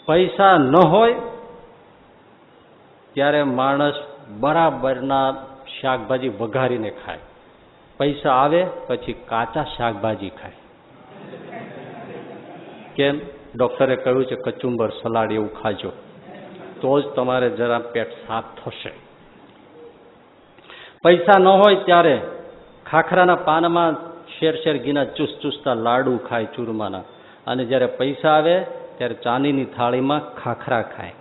પૈસા ન હોય ત્યારે માણસ બરાબરના શાકભાજી વઘારીને ખાય. પૈસા આવે પછી કાચા શાકભાજી ખાય. કેમ? ડોક્ટરે કહ્યું છે કચુંબર, સલાડ એવું ખાજો તો જ તમારે જરા પેટ સાફ થશે. પૈસા ન હોય ત્યારે ખાખરાના પાનમાં શેર શેર ઘીના ચૂસતા લાડુ ખાય ચૂરમાના, અને જ્યારે પૈસા આવે ત્યારે ચાંદીની થાળીમાં ખાખરા ખાય.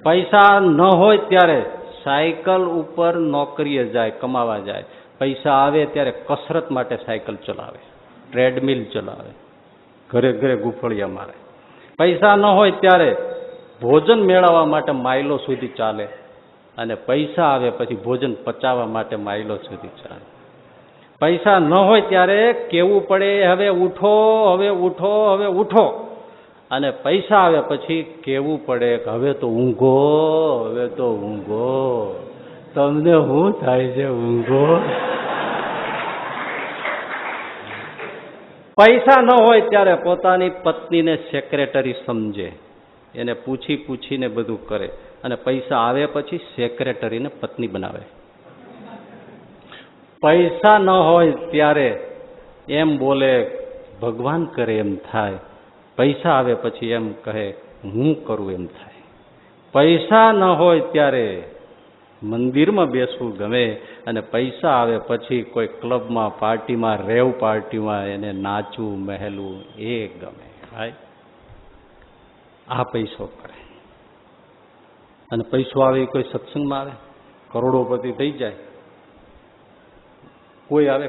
પૈસા ન હોય ત્યારે સાયકલ ઉપર નોકરીએ જાય, કમાવા જાય. પૈસા આવે ત્યારે કસરત માટે સાયકલ ચલાવે, ટ્રેડમિલ ચલાવે, ઘરે ઘરે ગુફળિયા મારે. પૈસા ન હોય ત્યારે ભોજન મેળવવા માટે માઇલો સુધી ચાલે, અને પૈસા આવે પછી ભોજન પચાવવા માટે માઇલો સુધી ચાલે. પૈસા ન હોય ત્યારે કેવું પડે હવે ઉઠો, હવે ઉઠો, હવે ઉઠો, અને પૈસા આવે પછી કેવું પડે કે હવે તો ઊંઘો, હવે તો ઊંઘો. તમને શું થાય છે? ઊંઘો. પૈસા ન હોય ત્યારે પોતાની પત્નીને સેક્રેટરી સમજે, એને પૂછી પૂછીને બધું કરે, અને પૈસા આવે પછી સેક્રેટરીને પત્ની બનાવે. પૈસા ન હોય ત્યારે એમ બોલે ભગવાન કરે એમ થાય, પૈસા આવે પછી એમ કહે હું કરું એમ થાય. પૈસા ન હોય ત્યારે મંદિરમાં બેસવું ગમે, અને પૈસા આવે પછી કોઈ ક્લબમાં, પાર્ટીમાં, રેવ પાર્ટીમાં એને નાચવું, મહેલવું એ ગમે. આ પૈસો કરે. અને પૈસો આવે કોઈ સત્સંગમાં આવે, કરોડોપતિ થઈ જાય. કોઈ આવે,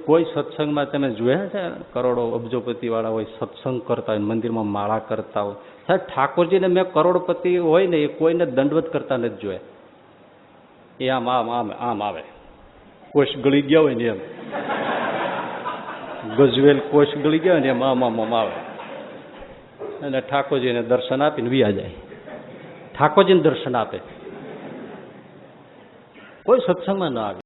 કોઈ સત્સંગમાં તમે જોયા છે કરોડો અબજોપતિ વાળા હોય સત્સંગ કરતા હોય, મંદિરમાં માળા કરતા હોય? સાહેબ ઠાકોરજીને મેં કરોડપતિ હોય ને એ કોઈને દંડવત કરતા નથી જોયા. એ આમ આમ આમ આમ આવે, કોષ ગળી ગયા હોય ને એમ, ગજવેલ કોષ ગળી ગયા હોય ને એમ આમ આમ આમ આવે, અને ઠાકોરજીને દર્શન આપીને વિયા જાય. ઠાકોરજીને દર્શન આપે, કોઈ સત્સંગમાં ન આવે.